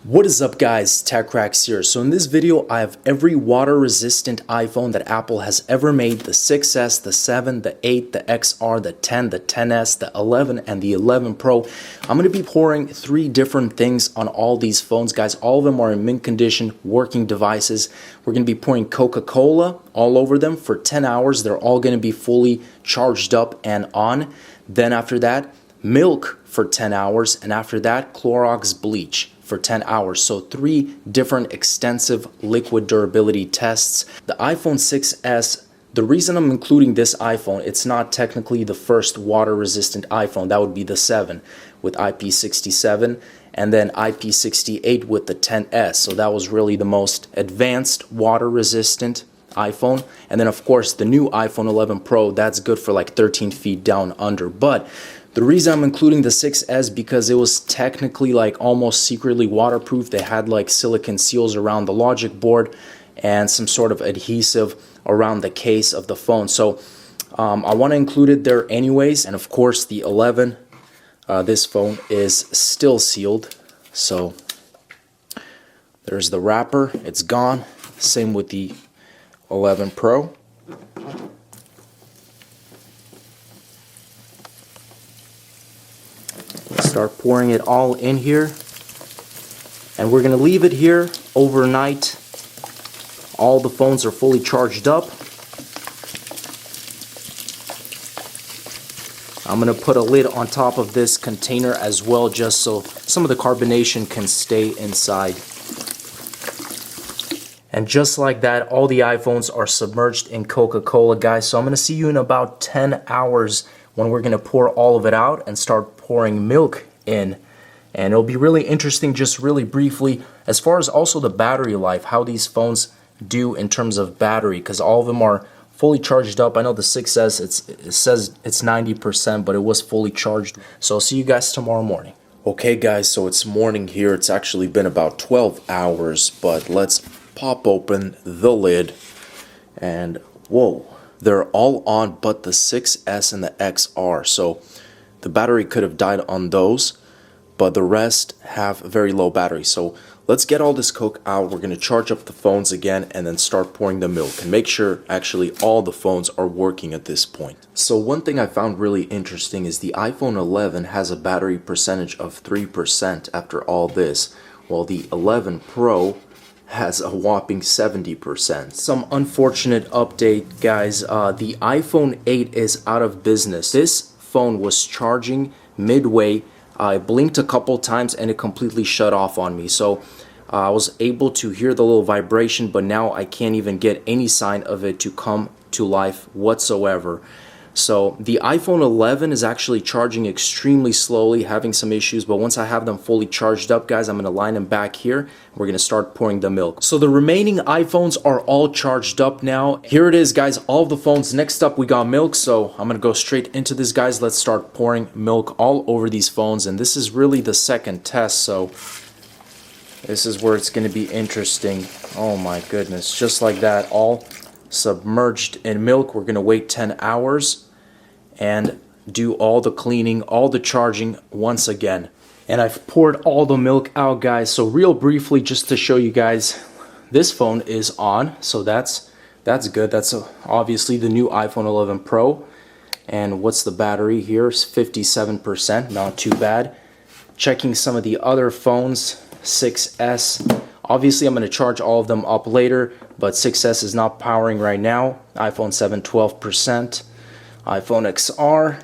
What is up guys, TechCracks here. So in this video I have every water resistant iPhone that Apple has ever made: the 6S, the 7, the 8, the XR, the 10, the 10S, the 11, and the 11 Pro. I'm going to be pouring 3 different things on all these phones, guys. All of them are in mint condition, working devices. We're going to be pouring Coca-Cola all over them for 10 hours. They're all going to be fully charged up and on. Then after that, milk for 10 hours, and after that, Clorox bleach for 10 hours. So 3 different extensive liquid durability tests. The iPhone 6S, the reason I'm including this iPhone, it's not technically the first water resistant iPhone. That would be the 7 with IP67 and then IP68 with the 10S. So that was really the most advanced water resistant iPhone. And then of course the new iPhone 11 Pro, that's good for like 13 feet down under. But the reason I'm including the 6S because it was technically like almost secretly waterproof. They had like silicone seals around the logic board and some sort of adhesive around the case of the phone. So I want to include it there anyways. And of course the 11, this phone is still sealed. So there's the wrapper, it's gone. Same with the 11 Pro. Start pouring it all in here, and we're going to leave it here overnight. All the phones are fully charged up. I'm going to put a lid on top of this container as well, just so some of the carbonation can stay inside. And just like that, all the iPhones are submerged in Coca-Cola, guys. So I'm going to see you in about 10 hours when we're going to pour all of it out and start pouring milk in. And it'll be really interesting, just really briefly, as far as also the battery life, how these phones do in terms of battery, because all of them are fully charged up. I know the 6S, it says it's 90%, but it was fully charged. So I'll see you guys tomorrow morning. Okay guys, so it's morning here. It's actually been about 12 hours, but let's pop open the lid, and whoa, they're all on but the 6S and the XR. So the battery could have died on those, but the rest have very low battery. So let's get all this Coke out. We're going to charge up the phones again and then start pouring the milk and make sure actually all the phones are working at this point. So one thing I found really interesting is the iPhone 11 has a battery percentage of 3% after all this, while the 11 Pro has a whopping 70%. Some unfortunate update, guys. The iPhone 8 is out of business. This phone was charging midway. I blinked a couple times and it completely shut off on me. So I was able to hear the little vibration, but now I can't even get any sign of it to come to life whatsoever. So the iPhone 11 is actually charging extremely slowly, having some issues, but once I have them fully charged up, guys, I'm going to line them back here. We're going to start pouring the milk. So the remaining iPhones are all charged up now. Here it is, guys, all of the phones. Next up, we got milk, so I'm going to go straight into this, guys. Let's start pouring milk all over these phones, and this is really the second test, so this is where it's going to be interesting. Oh my goodness, just like that, all submerged in milk. We're going to wait 10 hours and do all the cleaning, all the charging once again. And I've poured all the milk out, guys. So real briefly, just to show you guys, this phone is on, so that's good. That's obviously the new iPhone 11 Pro. And what's the battery here? It's 57%, not too bad. Checking some of the other phones, 6S. Obviously, I'm going to charge all of them up later, but 6S is not powering right now. iPhone 7, 12%. iPhone XR,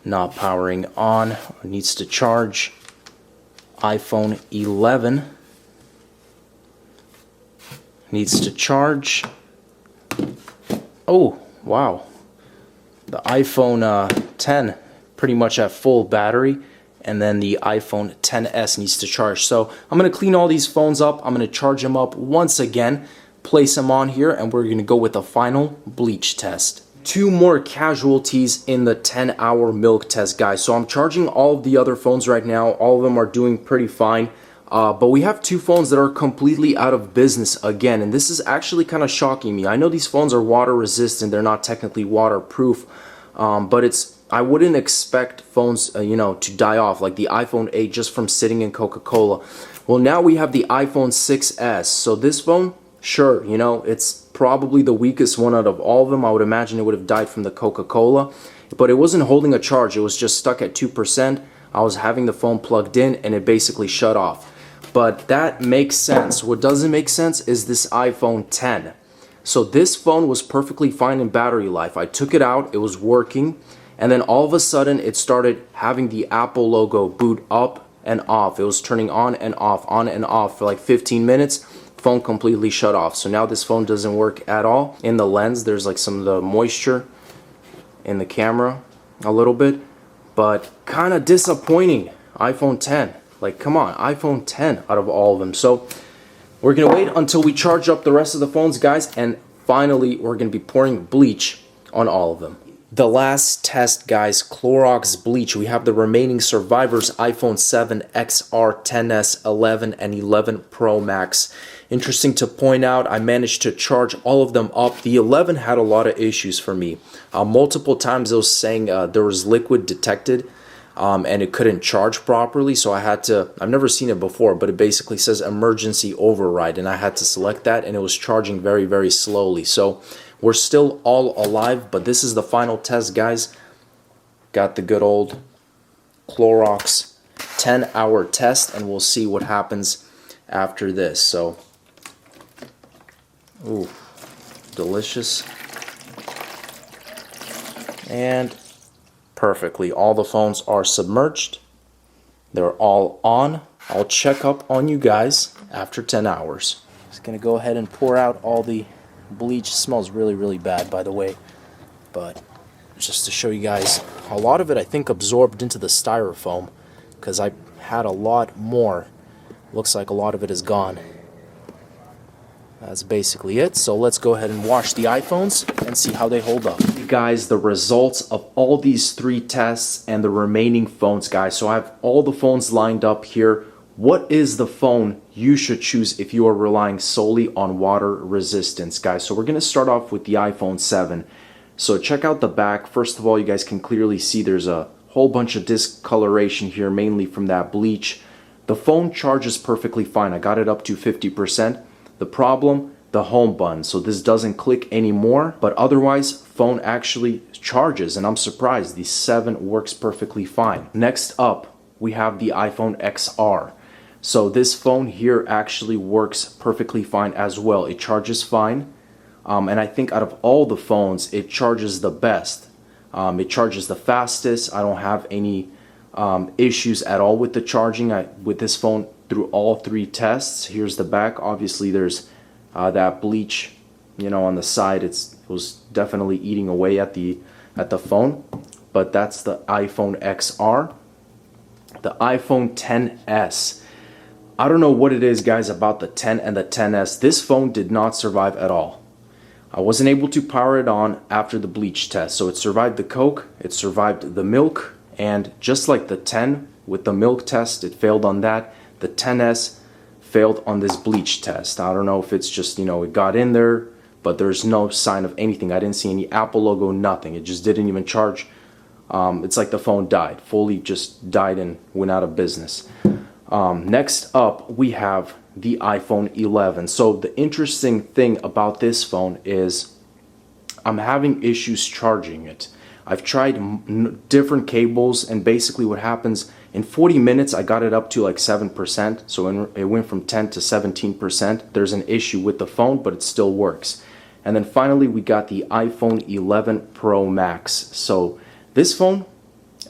not powering on, needs to charge. iPhone 11 needs to charge. Oh, wow. The iPhone 10 pretty much at full battery. And then the iPhone 10s needs to charge. So I'm going to clean all these phones up. I'm going to charge them up once again, place them on here, and we're going to go with a final bleach test. 2 more casualties in the 10-hour milk test, guys. So I'm charging all of the other phones right now. All of them are doing pretty fine. But we have 2 phones that are completely out of business again. And this is actually kind of shocking me. I know these phones are water resistant. They're not technically waterproof. But I wouldn't expect phones, you know, to die off like the iPhone 8 just from sitting in Coca-Cola. Well, now we have the iPhone 6s. So this phone, sure, you know, it's probably the weakest one out of all of them. I would imagine it would have died from the Coca-Cola, but it wasn't holding a charge. It was just stuck at 2%. I was having the phone plugged in and it basically shut off. But that makes sense. What doesn't make sense is this iPhone 10. So this phone was perfectly fine in battery life. I took it out, it was working, and then all of a sudden it started having the Apple logo boot up and off. It was turning on and off for like 15 minutes. Phone completely shut off. So now this phone doesn't work at all. In the lens, there's like some of the moisture in the camera a little bit, but kind of disappointing. iPhone 10. Like, come on, iPhone 10 out of all of them. So we're going to wait until we charge up the rest of the phones, guys, and finally we're going to be pouring bleach on all of them. The last test, guys, Clorox bleach. We have the remaining survivors, iPhone 7, XR, 10s, 11, and 11 Pro Max. Interesting to point out, I managed to charge all of them up. The 11 had a lot of issues for me. Multiple times it was saying there was liquid detected. And it couldn't charge properly, so I had to, I've never seen it before, but it basically says emergency override, and I had to select that, and it was charging very, very slowly. So we're still all alive, but this is the final test, guys. Got the good old Clorox 10-hour test, and we'll see what happens after this. So, ooh, delicious. And perfectly. All the phones are submerged. They're all on. I'll check up on you guys after 10 hours. Just gonna go ahead and pour out all the bleach. It smells really, really bad, by the way. But just to show you guys, a lot of it I think absorbed into the styrofoam because I had a lot more. Looks like a lot of it is gone. That's basically it. So let's go ahead and wash the iPhones and see how they hold up. Guys, the results of all these 3 tests and the remaining phones, guys. So I have all the phones lined up here. What is the phone you should choose if you are relying solely on water resistance, guys? So we're going to start off with the iPhone 7. So check out the back. First of all, you guys can clearly see there's a whole bunch of discoloration here, mainly from that bleach. The phone charges perfectly fine. I got it up to 50%. The problem, the home button. So this doesn't click anymore, but otherwise phone actually charges, and I'm surprised the 7 works perfectly fine. Next up, we have the iPhone XR. So this phone here actually works perfectly fine as well. It charges fine, and I think out of all the phones, it charges the best. It charges the fastest. I don't have any issues at all with the charging with this phone through all 3 tests. Here's the back. Obviously there's that bleach, you know, on the side. It was definitely eating away at the phone, but that's the iPhone XR. The iPhone XS, I don't know what it is, guys, about the 10 and the XS. This phone did not survive at all. I wasn't able to power it on after the bleach test. So it survived the Coke, it survived the milk, and just like the 10 with the milk test, it failed on that. The XS failed on this bleach test. I don't know if it's just, you know, it got in there, but there's no sign of anything. I didn't see any Apple logo, nothing. It just didn't even charge. It's like the phone died, fully just died and went out of business. Next up, we have the iPhone 11. So the interesting thing about this phone is I'm having issues charging it. I've tried different cables, and basically what happens, in 40 minutes I got it up to like 7%, so it went from 10 to 17%. There's an issue with the phone, but it still works. And then finally we got the iPhone 11 Pro Max. So this phone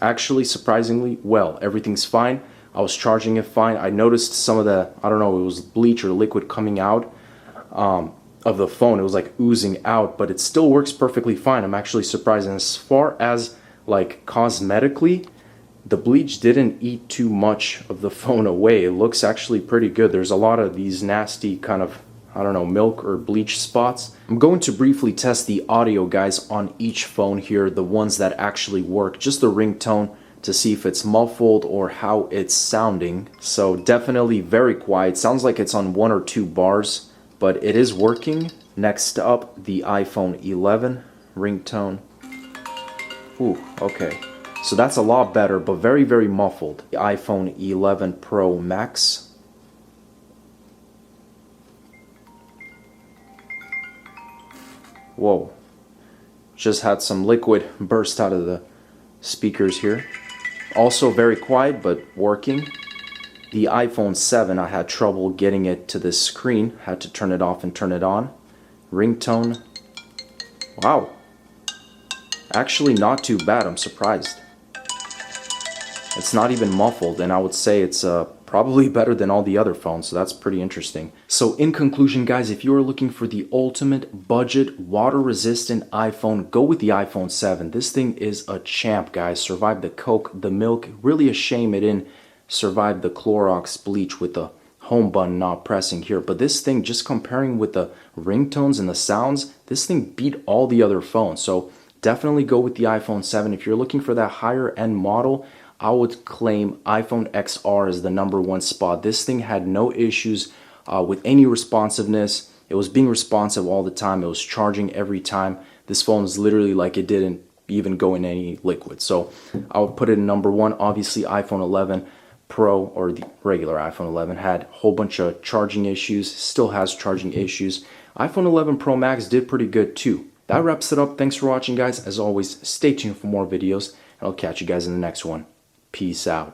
actually surprisingly well, everything's fine. I was charging it fine. I noticed some of the, I don't know, it was bleach or liquid coming out of the phone. It was like oozing out, but it still works perfectly fine. I'm actually surprised. And as far as like cosmetically, the bleach didn't eat too much of the phone away. It looks actually pretty good. There's a lot of these nasty kind of, I don't know, milk or bleach spots. I'm going to briefly test the audio, guys, on each phone here, the ones that actually work, just the ringtone, to see if it's muffled or how it's sounding. So definitely very quiet. Sounds like it's on 1 or 2 bars, but it is working. Next up, the iPhone 11 ringtone. Ooh, okay. So that's a lot better, but very, very muffled. The iPhone 11 Pro Max. Whoa. Just had some liquid burst out of the speakers here. Also very quiet, but working. The iPhone 7, I had trouble getting it to this screen. Had to turn it off and turn it on. Ringtone. Wow. Actually not too bad, I'm surprised. It's not even muffled, and I would say it's probably better than all the other phones, so that's pretty interesting. So in conclusion, guys, if you are looking for the ultimate budget, water-resistant iPhone, go with the iPhone 7. This thing is a champ, guys. Survived the Coke, the milk. Really a shame it didn't survive the Clorox bleach with the home button not pressing here. But this thing, just comparing with the ringtones and the sounds, this thing beat all the other phones. So definitely go with the iPhone 7. If you're looking for that higher end model, I would claim iPhone XR is the #1 spot. This thing had no issues with any responsiveness. It was being responsive all the time. It was charging every time. This phone is literally like it didn't even go in any liquid. So I would put it in #1. Obviously iPhone 11 Pro, or the regular iPhone 11, had a whole bunch of charging issues. Still has charging issues. iPhone 11 Pro Max did pretty good too. That wraps it up. Thanks for watching, guys. As always, stay tuned for more videos, and I'll catch you guys in the next one. Peace out.